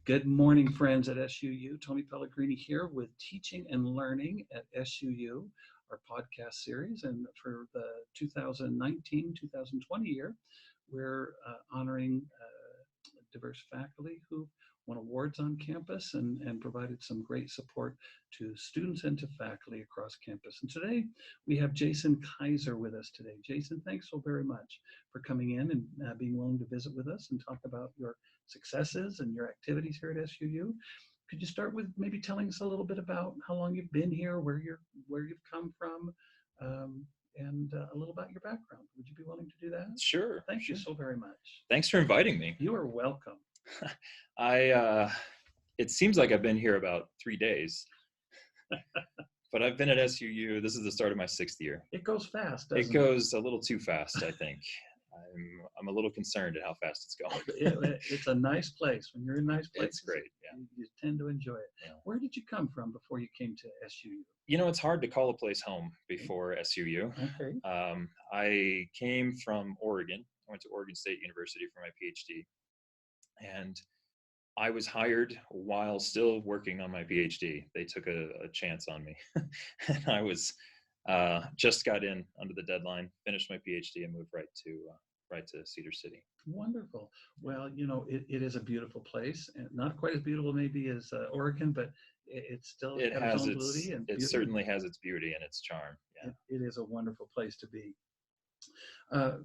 Good morning, friends at SUU. Tony Pellegrini here with Teaching and Learning at SUU, our podcast series. And for the 2019-2020 year, we're honoring diverse faculty who won awards on campus and provided some great support to students and to faculty across campus. And today we have Jason Kaiser with us today. Jason, thanks so very much for coming in and being willing to visit with us and talk about your successes and your activities here at SUU. Could you start with maybe telling us a little bit about how long you've been here, where you've come from, and a little about your background? Would you be willing to do that? Sure. Thank you so very much. Thanks for inviting me. You are welcome. It seems like I've been here about 3 days, but I've been at SUU. This is the start of my 6th year. It goes fast, doesn't it? Goes a little too fast, I think. I'm a little concerned at how fast it's going. It's a nice place. When you're in nice places, it's great. Yeah. You tend to enjoy it. Yeah. Where did you come from before you came to SUU? You know, it's hard to call a place home before SUU. Okay. I came from Oregon. I went to Oregon State University for my PhD. And I was hired while still working on my PhD. They took a chance on me. And I was just got in under the deadline, finished my PhD, and moved right to Cedar City. Wonderful. Well, you know, it is a beautiful place, and not quite as beautiful maybe as Oregon, but it still has its own beauty. And it certainly has its beauty and its charm. Yeah. It is a wonderful place to be. A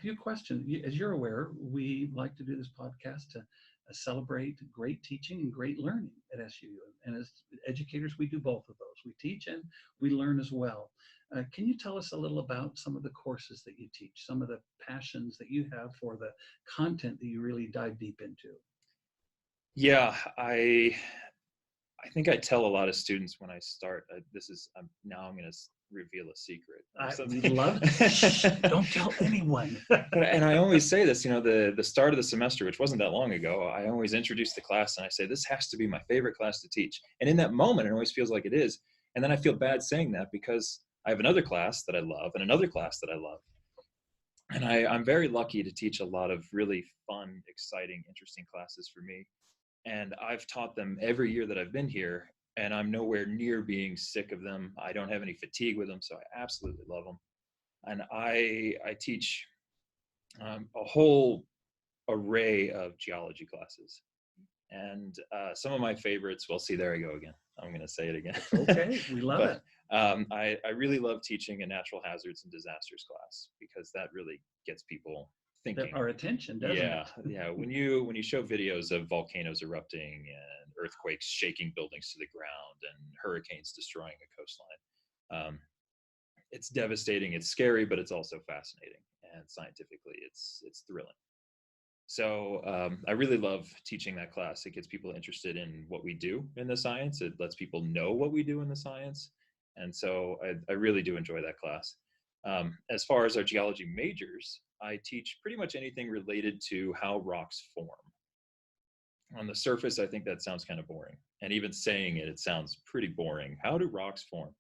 few questions. As you're aware, we like to do this podcast to celebrate great teaching and great learning at SUU. And as educators, we do both of those. We teach and we learn as well. Can you tell us a little about some of the courses that you teach, some of the passions that you have for the content that you really dive deep into? Yeah, I think I tell a lot of students when I start, I'm going to reveal a secret. We'd love to. Don't tell anyone. And I always say this, you know, the start of the semester, which wasn't that long ago, I always introduce the class and I say, this has to be my favorite class to teach. And in that moment, it always feels like it is. And then I feel bad saying that because I have another class that I love and another class that I love. And I'm very lucky to teach a lot of really fun, exciting, interesting classes for me. And I've taught them every year that I've been here, and I'm nowhere near being sick of them. I don't have any fatigue with them, so I absolutely love them. And I teach a whole array of geology classes. And some of my favorites, well, see, there I go again. I'm going to say it again. Okay, we love it. I really love teaching a natural hazards and disasters class because that really gets people thinking. Our attention, doesn't it? Yeah. When you show videos of volcanoes erupting and earthquakes shaking buildings to the ground and hurricanes destroying a coastline, it's devastating. It's scary, but it's also fascinating. And scientifically, it's thrilling. So I really love teaching that class. It gets people interested in what we do in the science. It lets people know what we do in the science. And so I really do enjoy that class. As far as our geology majors, I teach pretty much anything related to how rocks form. On the surface, I think that sounds kind of boring. And even saying it sounds pretty boring. How do rocks form?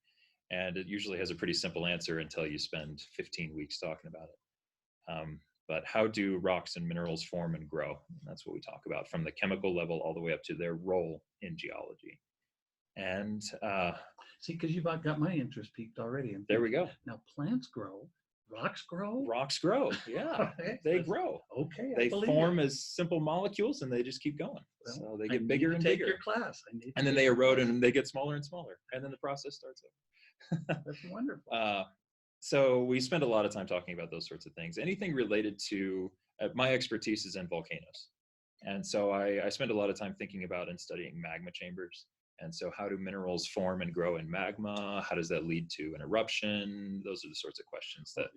And it usually has a pretty simple answer until you spend 15 weeks talking about it. But how do rocks and minerals form and grow? And that's what we talk about, from the chemical level all the way up to their role in geology. And see, because you've got my interest peaked already. And there we go. Now, plants grow. Rocks grow? Rocks grow, yeah. They grow. Okay, they form as simple molecules and they just keep going. Well, so they get bigger and bigger. Take your class. And then they erode and they get smaller and smaller. And then the process starts over. That's wonderful. So we spend a lot of time talking about those sorts of things. Anything related to, my expertise is in volcanoes. And so I spend a lot of time thinking about and studying magma chambers. And so how do minerals form and grow in magma? How does that lead to an eruption? Those are the sorts of questions that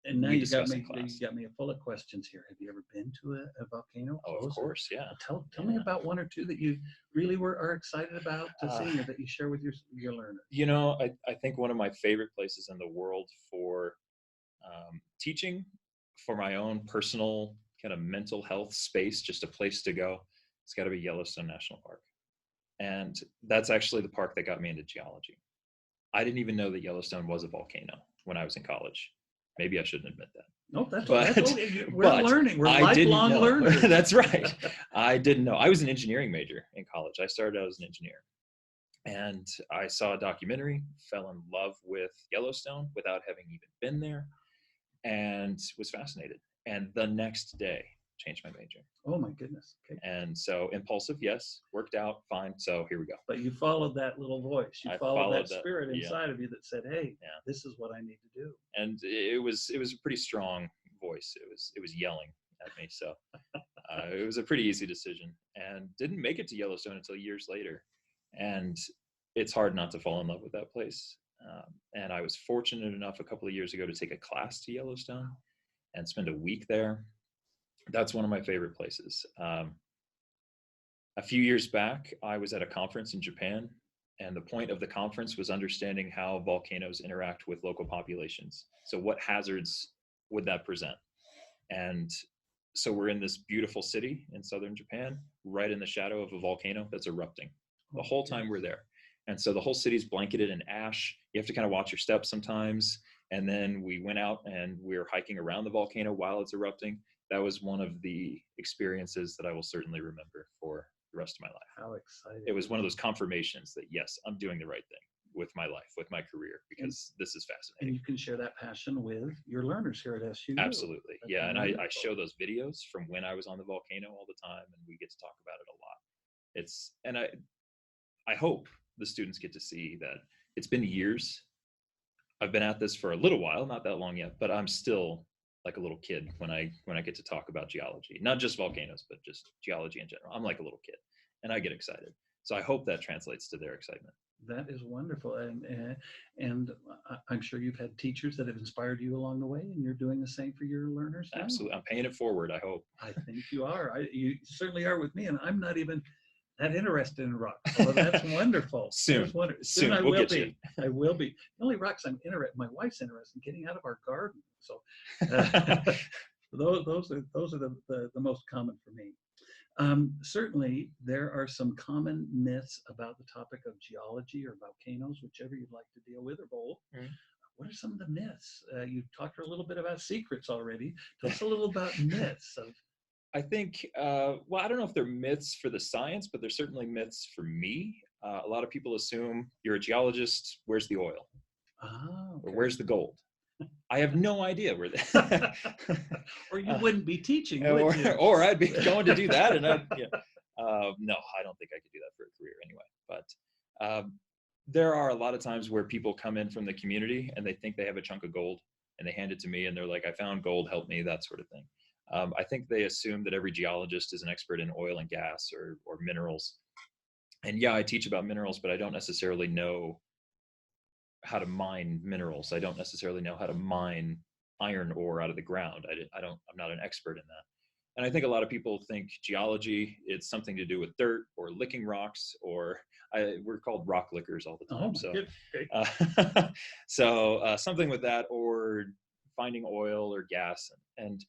and now you got me full of questions here. Have you ever been to a volcano? Oh, of course, yeah. Tell me about one or two that you really are excited about to see, or that you share with your learners. You know, I think one of my favorite places in the world for teaching, for my own personal kind of mental health space, just a place to go, it's got to be Yellowstone National Park. And that's actually the park that got me into geology. I didn't even know that Yellowstone was a volcano when I was in college. Maybe I shouldn't admit that. No, that's But, okay. We're but learning. We're I didn't lifelong know. learners. That's right. I didn't know. I was an engineering major in college. I started out as an engineer. And I saw a documentary, fell in love with Yellowstone without having even been there, and was fascinated. And the next day, changed my major. Oh my goodness. Okay. And so impulsive, yes, worked out fine. So here we go. But you followed that little voice. You I followed that that, spirit yeah. inside of you that said, "Hey, Yeah. this is what I need to do." And it was a pretty strong voice. It was yelling at me. So it was a pretty easy decision, and didn't make it to Yellowstone until years later. And it's hard not to fall in love with that place. And I was fortunate enough a couple of years ago to take a class to Yellowstone and spend a week there. That's one of my favorite places. A few years back, I was at a conference in Japan, and the point of the conference was understanding how volcanoes interact with local populations. So what hazards would that present? And so we're in this beautiful city in southern Japan, right in the shadow of a volcano that's erupting. The whole time we're there. And so the whole city's blanketed in ash. You have to kind of watch your steps sometimes. And then we went out and we were hiking around the volcano while it's erupting. That was one of the experiences that I will certainly remember for the rest of my life. How exciting. It was one of those confirmations that, yes, I'm doing the right thing with my life, with my career, because this is fascinating. And you can share that passion with your learners here at SU. Absolutely. That's yeah. wonderful. And I show those videos from when I was on the volcano all the time, and we get to talk about it a lot. And I hope the students get to see that it's been years. I've been at this for a little while, not that long yet, but I'm still like a little kid when I get to talk about geology, not just volcanoes, but just geology in general. I'm like a little kid, and I get excited. So I hope that translates to their excitement. That is wonderful, and I'm sure you've had teachers that have inspired you along the way, and you're doing the same for your learners now. Absolutely, I'm paying it forward. I hope. I think you are. You certainly are with me, and I'm not even that interested in rocks. So that's wonderful. Soon I we'll will get be. I will be. The only rocks I'm interested. My wife's interested in getting out of our garden. So those are the most common for me. Certainly, there are some common myths about the topic of geology or volcanoes, whichever you'd like to deal with or both. Mm-hmm. What are some of the myths? You talked a little bit about secrets already. Tell us a little about myths. I think, well, I don't know if they're myths for the science, but they're certainly myths for me. A lot of people assume you're a geologist, where's the oil? Okay. Or where's the gold? I have no idea where that. Or you wouldn't be teaching, would you? Or I'd be going to do that, and no, I don't think I could do that for a career anyway. But there are a lot of times where people come in from the community and they think they have a chunk of gold, and they hand it to me, and they're like, "I found gold, help me," that sort of thing. I think they assume that every geologist is an expert in oil and gas or minerals. And yeah, I teach about minerals, but I don't necessarily know how to mine minerals. I don't necessarily know how to mine iron ore out of the ground. I'm not an expert in that. And I think a lot of people think geology, it's something to do with dirt or licking rocks, or we're called rock lickers all the time. So something with that, or finding oil or gas. And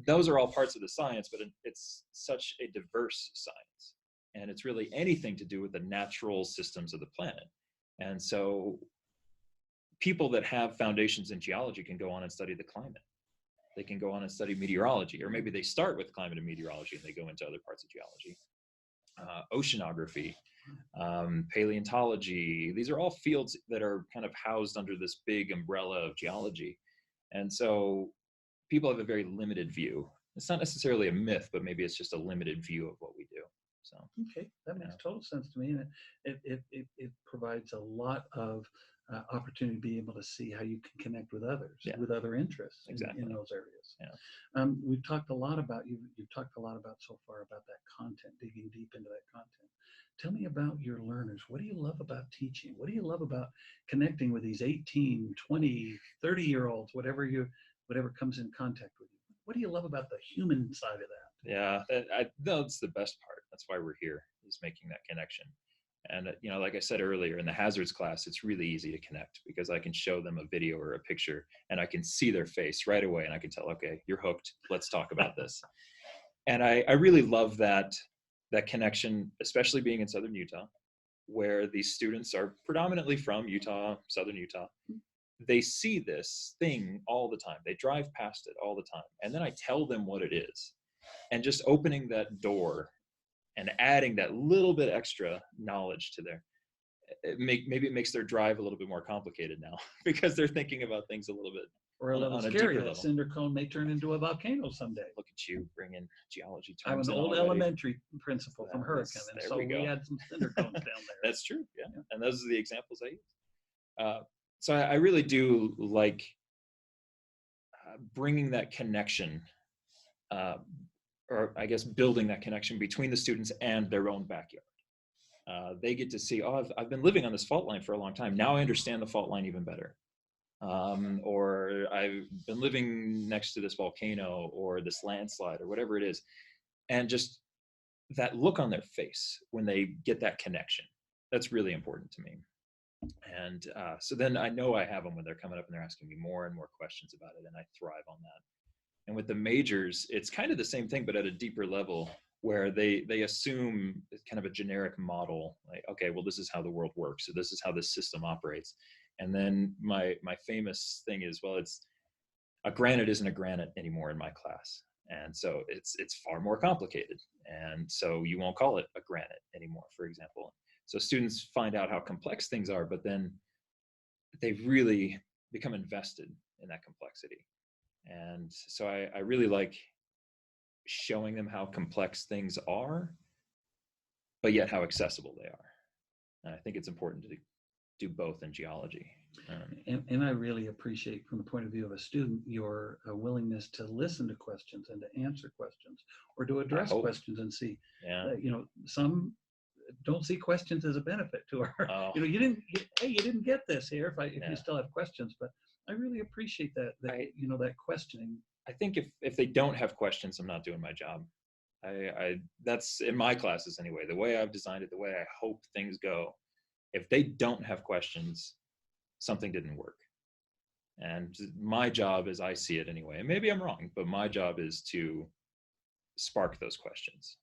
those are all parts of the science, but it's such a diverse science. And it's really anything to do with the natural systems of the planet. And so people that have foundations in geology can go on and study the climate. They can go on and study meteorology, or maybe they start with climate and meteorology and they go into other parts of geology. Oceanography, paleontology, these are all fields that are kind of housed under this big umbrella of geology. And so people have a very limited view. It's not necessarily a myth, but maybe it's just a limited view of what we do. So okay, that makes total sense to me, and it provides a lot of opportunity to be able to see how you can connect with others, with other interests in those areas. Yeah. We've talked a lot about you've talked a lot about so far about that content, digging deep into that content. Tell me about your learners. What do you love about teaching? What do you love about connecting with these 18, 20, 30-year-olds, whatever comes in contact with you? What do you love about the human side of that? Yeah, that's the best part. That's why we're here, is making that connection. And, like I said earlier, in the hazards class, it's really easy to connect because I can show them a video or a picture and I can see their face right away and I can tell, okay, you're hooked. Let's talk about this. And I really love that connection, especially being in Southern Utah, where these students are predominantly from Utah, Southern Utah. they see this thing all the time. They drive past it all the time. And then I tell them what it is. And just opening that door and adding that little bit extra knowledge to their, maybe it makes their drive a little bit more complicated now because they're thinking about things a little bit Or a little on a scary. deeper That level. cinder cone may turn into a volcano someday. Look at you bringing geology I'm terms an in old already. elementary principal from Hurricane, and There so we we go. had some cinder cones down there. That's true. Yeah. And those are the examples I use. So I really do like bringing that connection, or I guess building that connection between the students and their own backyard. They get to see, oh, I've been living on this fault line for a long time. Now I understand the fault line even better. Or I've been living next to this volcano or this landslide or whatever it is. And just that look on their face when they get that connection, that's really important to me. And so then I know I have them when they're coming up and they're asking me more and more questions about it, and I thrive on that. And with the majors, it's kind of the same thing, but at a deeper level, where they assume kind of a generic model, like, okay, well, this is how the world works, so this is how this system operates. And then my famous thing is, well, it's a granite isn't a granite anymore in my class, and so it's far more complicated, and so you won't call it a granite anymore, for example. So students find out how complex things are, but then they really become invested in that complexity. And so I really like showing them how complex things are, but yet how accessible they are. And I think it's important to do both in geology. And I really appreciate, from the point of view of a student, your willingness to listen to questions and to answer questions, or to address questions and see. Yeah. Some don't see questions as a benefit to our. Oh. You didn't get this here. If you still have questions, but I really appreciate that that questioning. I think if they don't have questions, I'm not doing my job. I that's in my classes anyway. The way I've designed it, the way I hope things go, if they don't have questions, something didn't work. And my job, as I see it anyway, and maybe I'm wrong, but my job is to spark those questions.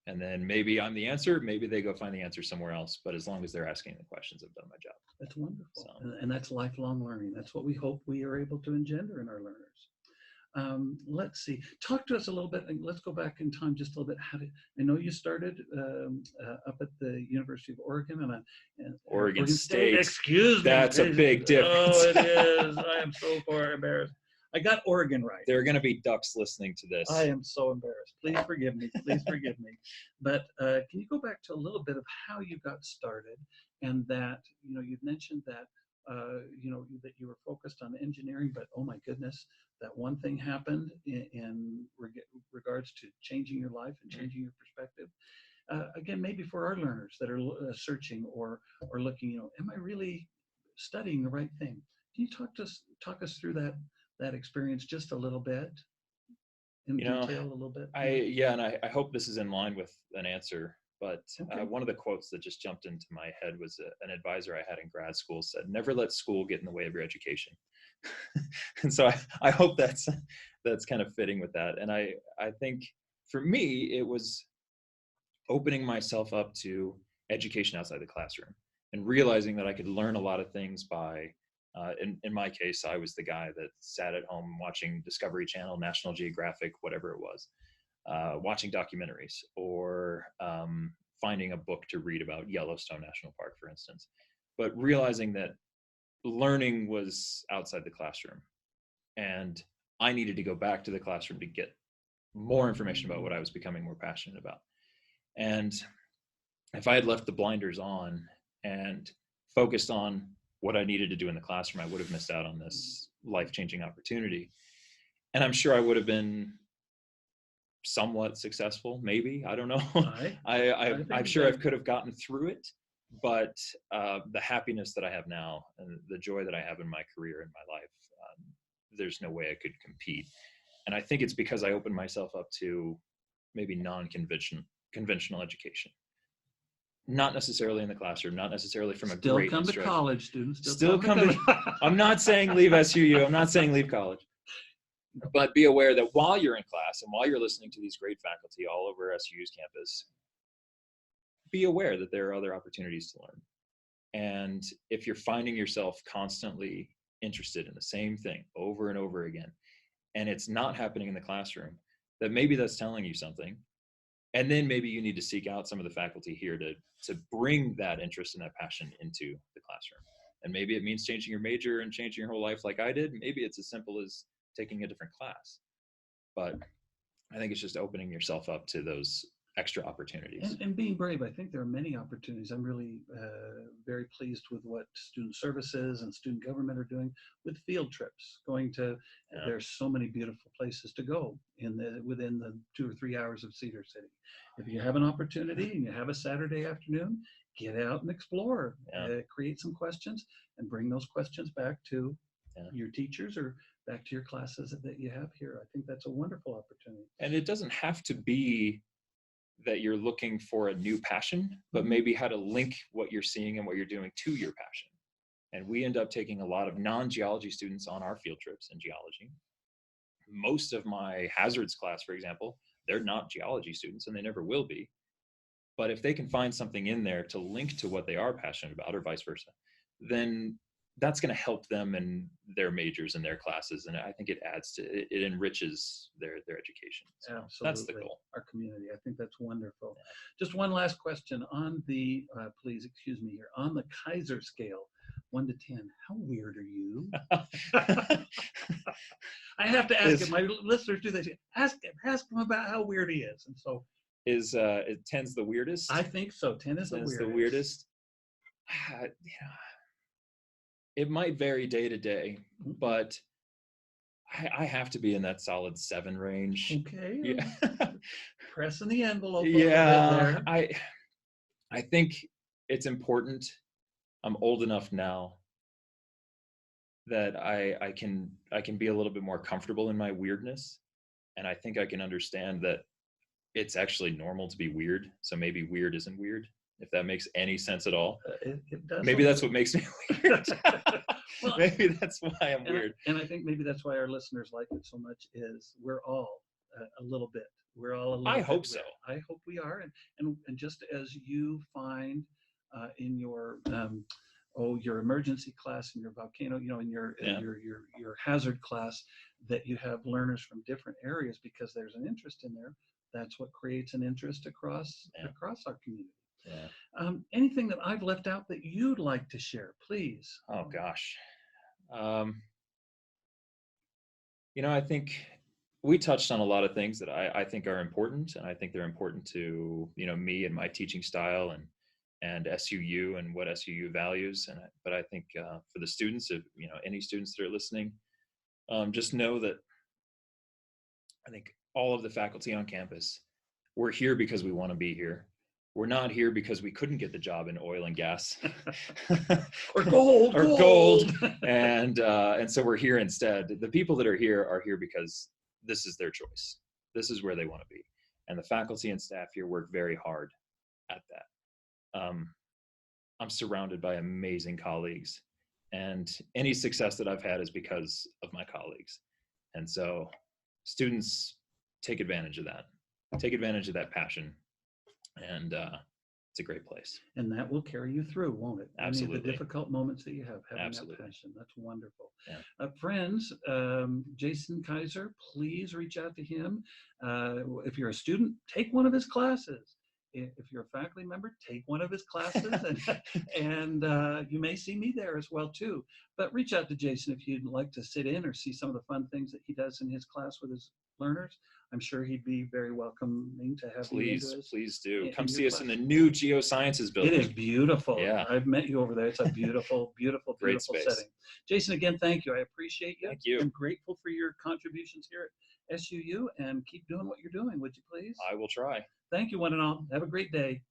And then maybe I'm the answer, maybe they go find the answer somewhere else. But as long as they're asking the questions, I've done my job. That's wonderful. So, and that's lifelong learning. That's what we hope we are able to engender in our learners. Let's see. Talk to us a little bit, and let's go back in time just a little bit. I know you started up at the University of Oregon and Oregon State. Excuse me. That's a big difference. Oh, it is. I am so far embarrassed. I got Oregon right. There are going to be ducks listening to this. I am so embarrassed. Please forgive me. Please forgive me. But can you go back to a little bit of how you got started, and that you've mentioned that that you were focused on engineering, but oh my goodness, that one thing happened in regards to changing your life and changing your perspective. Again, maybe for our learners that are searching or looking, am I really studying the right thing? Can you talk us through that experience just a little bit, in detail a little bit? And I hope this is in line with an answer, but Okay. One of the quotes that just jumped into my head was an advisor I had in grad school said, "Never let school get in the way of your education." And so I hope that's kind of fitting with that. And I think for me, it was opening myself up to education outside the classroom and realizing that I could learn a lot of things by in my case, I was the guy that sat at home watching Discovery Channel, National Geographic, whatever it was, watching documentaries, or finding a book to read about Yellowstone National Park, for instance. But realizing that learning was outside the classroom, and I needed to go back to the classroom to get more information about what I was becoming more passionate about. And if I had left the blinders on and focused on what I needed to do in the classroom, I would have missed out on this life-changing opportunity. And I'm sure I would have been somewhat successful, maybe, I don't know. I'm sure I could have gotten through it, but the happiness that I have now and the joy that I have in my career, in my life, there's no way I could compete. And I think it's because I opened myself up to maybe conventional education. Not necessarily in the classroom, not necessarily from a great Still come instructor. to college, students. Still come to I'm not saying leave SUU. I'm not saying leave college. But be aware that while you're in class and while you're listening to these great faculty all over SUU's campus, be aware that there are other opportunities to learn. And if you're finding yourself constantly interested in the same thing over and over again, and it's not happening in the classroom, that maybe that's telling you something. And then maybe you need to seek out some of the faculty here to bring that interest and that passion into the classroom. And maybe it means changing your major and changing your whole life like I did. Maybe it's as simple as taking a different class. But I think it's just opening yourself up to those extra opportunities. And being brave. I think there are many opportunities. I'm really very pleased with what student services and student government are doing with field trips. Going to, there's so many beautiful places to go within the 2 or 3 hours of Cedar City. If you have an opportunity and you have a Saturday afternoon, get out and explore. Create some questions and bring those questions back to your teachers or back to your classes that you have here. I think that's a wonderful opportunity. And it doesn't have to be that you're looking for a new passion, but maybe how to link what you're seeing and what you're doing to your passion. And we end up taking a lot of non-geology students on our field trips in geology. Most of my hazards class, for example, they're not geology students and they never will be. But if they can find something in there to link to what they are passionate about or vice versa, then that's going to help them in their majors and their classes. And I think it enriches their education. So absolutely. That's the goal. Our community. I think that's wonderful. Just one last question on the, please excuse me here, on the Kaiser scale, 1 to 10, how weird are you? I have to ask him. My listeners do this. Ask him about how weird he is. And so is 10's the weirdest? I think so. 10 is the weirdest. It might vary day to day, but I have to be in that solid 7 range. Okay. Yeah. Pressing the envelope. Yeah. I think it's important. I'm old enough now that I can be a little bit more comfortable in my weirdness, and I think I can understand that it's actually normal to be weird. So maybe weird isn't weird, if that makes any sense at all. It does. Maybe that's what makes me weird. Well, maybe that's why I'm weird. And I think maybe that's why our listeners like it so much, is we're all a little bit. We're all a little I bit hope so. I hope we are. And just as you find in your your emergency class and your volcano, in your hazard class, that you have learners from different areas because there's an interest in there. That's what creates an interest across our community. Yeah. Anything that I've left out that you'd like to share, please? Oh gosh. I think we touched on a lot of things that I think are important, and I think they're important to me and my teaching style and SUU and what SUU values. But I think for the students, if any students that are listening, just know that I think all of the faculty on campus, we're here because we want to be here. We're not here because we couldn't get the job in oil and gas or gold. And so we're here instead. The people that are here because this is their choice. This is where they want to be. And the faculty and staff here work very hard at that. I'm surrounded by amazing colleagues, and any success that I've had is because of my colleagues. And so students, take advantage of that. Take advantage of that passion. And it's a great place. And that will carry you through, won't it? Absolutely. The difficult moments that you have, having Absolutely. That passion. That's wonderful. Yeah. Friends, Jason Kaiser, please reach out to him. If you're a student, take one of his classes. If you're a faculty member, take one of his classes, and you may see me there as well too. But reach out to Jason if you'd like to sit in or see some of the fun things that he does in his class with his learners. I'm sure he'd be very welcoming to have you. Please do. Come see us in the new Geosciences building. It is beautiful. Yeah. I've met you over there. It's a beautiful, beautiful, Great beautiful space. setting. Jason, again, thank you. I appreciate you. Thank you. I'm grateful for your contributions here at SUU, and keep doing what you're doing, would you please? I will try. Thank you, one and all. Have a great day.